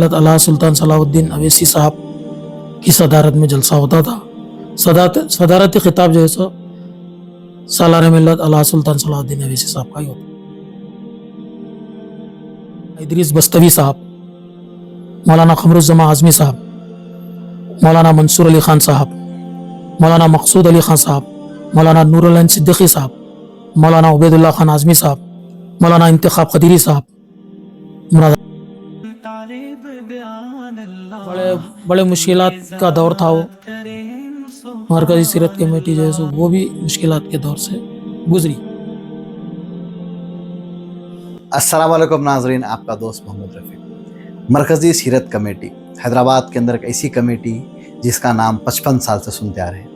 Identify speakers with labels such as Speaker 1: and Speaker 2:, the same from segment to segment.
Speaker 1: ملت علامہ سلطان صلاح الدین اویسی صاحب کی صدارت میں جلسہ ہوتا تھا. صدارتی خطاب جو ہے سو سالار ملت علامہ سلطان صلاح الدین اویسی صاحب کا ہی ہوتا. ادریس بستوی صاحب، مولانا قمر الزمان اعظمی صاحب، مولانا منصور علی خان صاحب، مولانا مقصود علی خان صاحب، مولانا نور العین صدیقی صاحب، مولانا عبید اللہ خان اعظمی صاحب، مولانا انتخاب قدیری صاحب مراد. بڑے مشکلات کا دور تھا وہ. مرکزی سیرت کمیٹی جو ہے سو وہ بھی مشکلات کے دور سے گزری.
Speaker 2: السلام علیکم ناظرین، آپ کا دوست محمد رفیق. مرکزی سیرت کمیٹی حیدرآباد کے اندر ایک ایسی کمیٹی جس کا نام 55 سال سے سنتے آ رہے ہیں.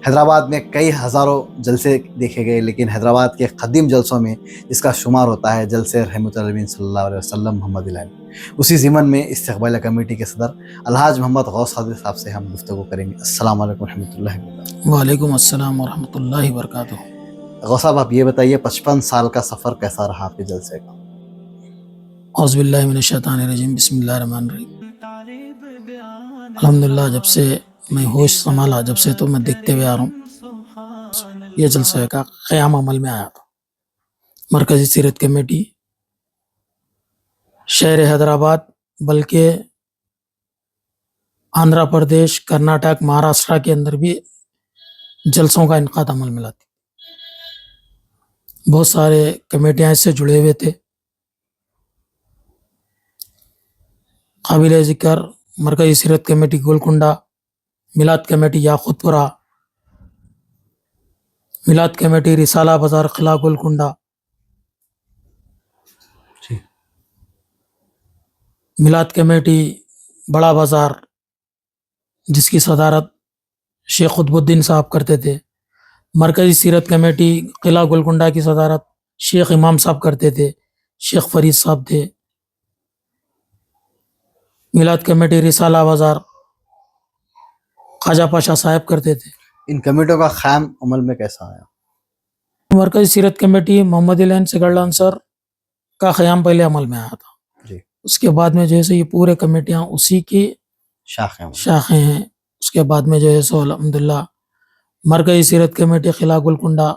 Speaker 2: حیدرآباد میں کئی ہزاروں جلسے دیکھے گئے، لیکن حیدرآباد کے قدیم جلسوں میں اس کا شمار ہوتا ہے جلسے رحمت العالمین صلی اللہ علیہ وسلم محمد العین. اسی ضمن میں استقبالیہ کمیٹی کے صدر الحاج محمد غوث قادری صاحب سے ہم گفتگو کریں گے. السلام علیکم ورحمۃ اللہ وبرکاتہ.
Speaker 1: وعلیکم السلام ورحمۃ اللہ وبرکاتہ.
Speaker 2: غوث صاحب، آپ یہ بتائیے 55 سال کا سفر کیسا رہا آپ کے جلسے کا؟
Speaker 1: اعوذ باللہ من الشیطان الرجیم، بسم اللہ الرحمن الرحیم. الحمدللہ جب سے میں ہوش سنبھالا، جب سے تو میں دیکھتے ہوئے آ رہا ہوں، یہ جلسہ کا قیام عمل میں آیا تھا. مرکزی سیرت کمیٹی شہر حیدرآباد بلکہ آندھرا پردیش، کرناٹک، مہاراشٹرا کے اندر بھی جلسوں کا انعقاد عمل میں لاتی. بہت سارے کمیٹیاں اس سے جڑے ہوئے تھے. قابل ذکر مرکزی سیرت کمیٹی گولکنڈہ، میلاد کمیٹی یاقوت پورہ، میلاد کمیٹی رسالہ بازار قلعہ گولکنڈہ، میلاد کمیٹی بڑا بازار جس کی صدارت شیخ قطب الدین صاحب کرتے تھے. مرکزی سیرت کمیٹی قلعہ گولکنڈہ کی صدارت شیخ امام صاحب کرتے تھے، شیخ فرید صاحب تھے. میلاد کمیٹی رسالہ بازار خواجہ پاشا صاحب کرتے تھے.
Speaker 2: ان کمیٹیوں کا قیام عمل میں کیسا آیا؟
Speaker 1: مرکزی سیرت کمیٹی محمد العین سگڑ انصر کا قیام پہلے عمل میں آیا تھا.
Speaker 2: جی.
Speaker 1: اس کے بعد میں جیسے یہ پورے کمیٹیاں اسی کی شاخیں ہیں. اس کے بعد میں جو ہے سو الحمدللہ مرکزی سیرت کمیٹی قلعہ گولکنڈہ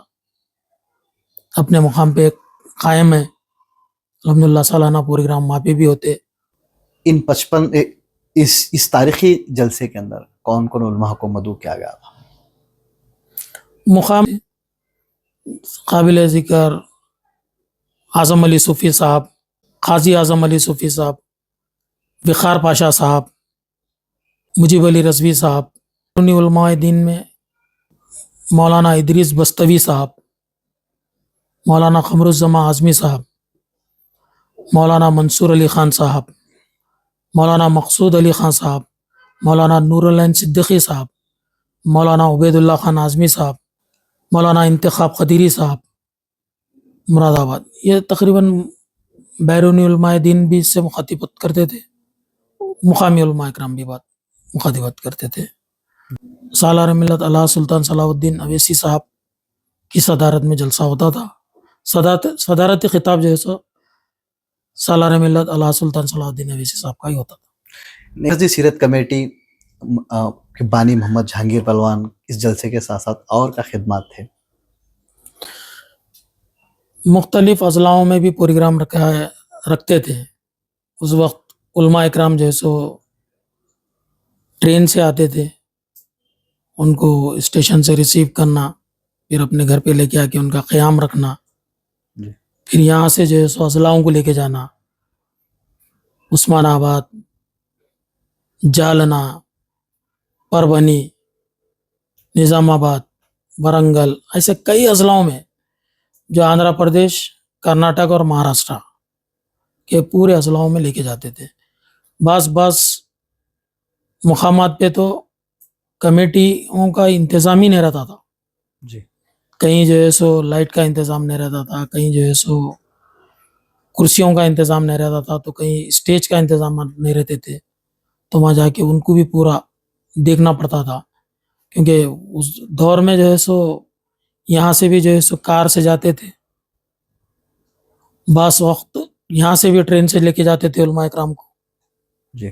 Speaker 1: اپنے مقام پہ قائم ہے. الحمدللہ سالانہ پروگرام وہاں پہ بھی ہوتے.
Speaker 2: ان 55 اس تاریخی جلسے کے اندر کون کون علماء کو مدعو کیا گیا تھا؟
Speaker 1: مقام قابل ذکر اعظم علی صوفی صاحب، قاضی اعظم علی صوفی صاحب، وقار پاشا صاحب، مجیب علی رضوی صاحب. علماء دین میں مولانا ادریس بستوی صاحب، مولانا قمر الزمان اعظمی صاحب، مولانا منصور علی خان صاحب، مولانا مقصود علی خان صاحب، مولانا نور العین صدیقی صاحب، مولانا عبید اللہ خان اعظمی صاحب، مولانا انتخاب قدیری صاحب مراد آباد. یہ تقریباً بیرونی علماء دین بھی اس سے مخاطبت کرتے تھے، مقامی علماء اکرام بھی مخاطبت کرتے تھے. سالار ملت علامہ سلطان صلاح الدین اویسی صاحب کی صدارت میں جلسہ ہوتا تھا. صدارتی خطاب جو ہے سو سالار ملت علامہ سلطان صلاح الدین اویسی صاحب کا ہی ہوتا تھا.
Speaker 2: مرکزی سیرت کمیٹی کے بانی محمد جہانگیر پہلوان اس جلسے کے ساتھ ساتھ اور کیا خدمات تھے؟
Speaker 1: مختلف اضلاعوں میں بھی پروگرام رکھتے تھے. اس وقت علماء اکرام جو ہے سو ٹرین سے آتے تھے، ان کو اسٹیشن سے ریسیو کرنا، پھر اپنے گھر پہ لے کے آ کے ان کا قیام رکھنا، پھر یہاں سے جو ہے سو اضلاعوں کو لے کے جانا. عثمان آباد، جالنا، پربھنی، نظام آباد، ورنگل، ایسے کئی اضلاعوں میں جو آندھرا پردیش، کرناٹک اور مہاراشٹرا کے پورے اضلاعوں میں لے کے جاتے تھے. بعض مقامات پہ تو کمیٹیوں کا انتظام ہی نہیں رہتا تھا.
Speaker 2: جی.
Speaker 1: کہیں جو ہے سو لائٹ کا انتظام نہیں رہتا تھا، کہیں جو ہے سو کرسیوں کا انتظام نہیں رہتا تھا، تو کہیں اسٹیج کا انتظام نہیں رہتے تھے. تو وہاں جا کے ان کو بھی پورا دیکھنا پڑتا تھا، کیونکہ اس دور میں جو ہے سو یہاں سے بھی جو ہے سو کار سے جاتے تھے، بعض وقت یہاں سے بھی ٹرین سے لے کے جاتے تھے علماء اکرام کو.
Speaker 2: جی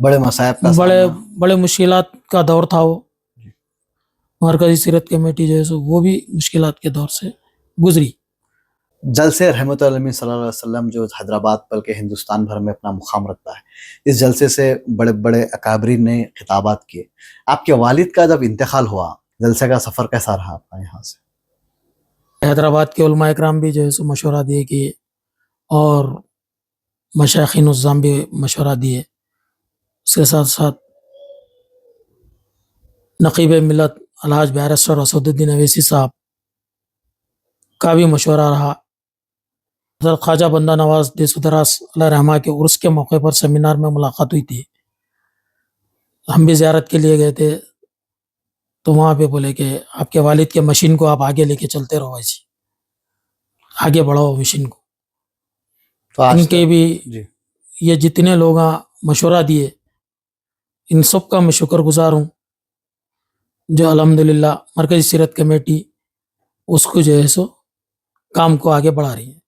Speaker 2: بڑے مصائب کا
Speaker 1: بڑے
Speaker 2: سامنا
Speaker 1: بڑے مشکلات کا دور تھا وہ. مرکزی سیرت کمیٹی جو ہے سو وہ بھی مشکلات کے دور سے گزری.
Speaker 2: جلسے رحمت العالمین صلی اللہ علیہ وسلم جو حیدرآباد بلکہ ہندوستان بھر میں اپنا مقام رکھتا ہے، اس جلسے سے بڑے بڑے اکابرین نے خطابات کیے. آپ کے والد کا جب انتقال ہوا، جلسے کا سفر کیسا رہا آپ کا یہاں سے؟
Speaker 1: حیدرآباد کے علماء اکرام بھی جو ہے سو مشورہ دیے کہ اور مشائخین الزام بھی مشورہ دیے. اس کے ساتھ ساتھ نقیب ملت الحاج بیرسٹر اسد الدین اویسی صاحب کا بھی مشورہ رہا. حضرت خواجہ بندہ نواز دیسودراس علیہ رحمہ کے عرس کے موقع پر سیمینار میں ملاقات ہوئی تھی. ہم بھی زیارت کے لیے گئے تھے تو وہاں پہ بولے کہ آپ کے والد کے مشین کو آپ آگے لے کے چلتے رہو، ایسی آگے بڑھاؤ مشین کو.
Speaker 2: تو آج
Speaker 1: ان کے بھی
Speaker 2: جی
Speaker 1: یہ جتنے لوگ مشورہ دیے ان سب کا میں شکر گزار ہوں، جو الحمدللہ مرکزی سیرت کمیٹی اس کو جو ہے سو کام کو آگے بڑھا رہی ہے.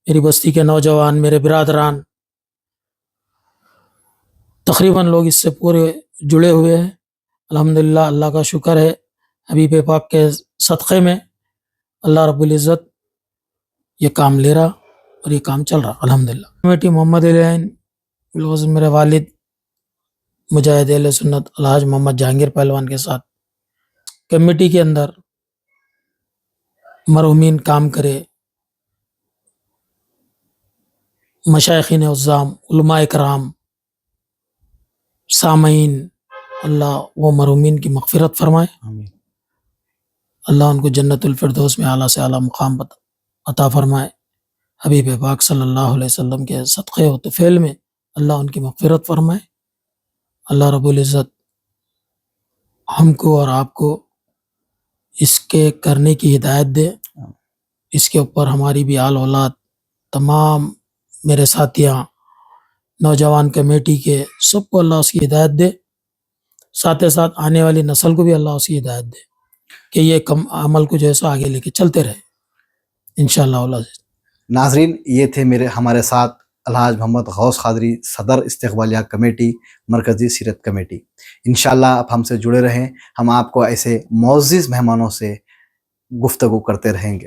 Speaker 1: میری بستی کے نوجوان، میرے برادران، تقریباً لوگ اس سے پورے جڑے ہوئے ہیں. الحمدللہ اللہ کا شکر ہے، حبیب پاک کے صدقے میں اللہ رب العزت یہ کام لے رہا اور یہ کام چل رہا الحمدللہ. کمیٹی محمد علیہ میرے والد مجاہد اہل سنت الحاج محمد جہانگیر پہلوان کے ساتھ کمیٹی کے اندر مرحومین کام کرے، مشائخین عظام، علماء اکرام، سامعین، اللہ وہ مرحومین کی مغفرت فرمائے.
Speaker 2: آمین.
Speaker 1: اللہ ان کو جنت الفردوس میں اعلیٰ سے اعلیٰ مقام عطا فرمائے. حبیب پاک صلی اللہ علیہ وسلم کے صدقے و طفیل میں اللہ ان کی مغفرت فرمائے. اللہ رب العزت ہم کو اور آپ کو اس کے کرنے کی ہدایت دے. اس کے اوپر ہماری بھی آل اولاد، تمام میرے ساتھیاں، نوجوان کمیٹی کے سب کو اللہ اس کی ہدایت دے. ساتھ ساتھ آنے والی نسل کو بھی اللہ اس کی ہدایت دے کہ یہ عمل کو جو ہے سو آگے لے کے چلتے رہے انشاءاللہ اللہ.
Speaker 2: ناظرین، یہ تھے ہمارے ساتھ الحاج محمد غوث قادری، صدر استقبالیہ کمیٹی، مرکزی سیرت کمیٹی. انشاءاللہ آپ ہم سے جڑے رہیں، ہم آپ کو ایسے معزز مہمانوں سے گفتگو کرتے رہیں گے.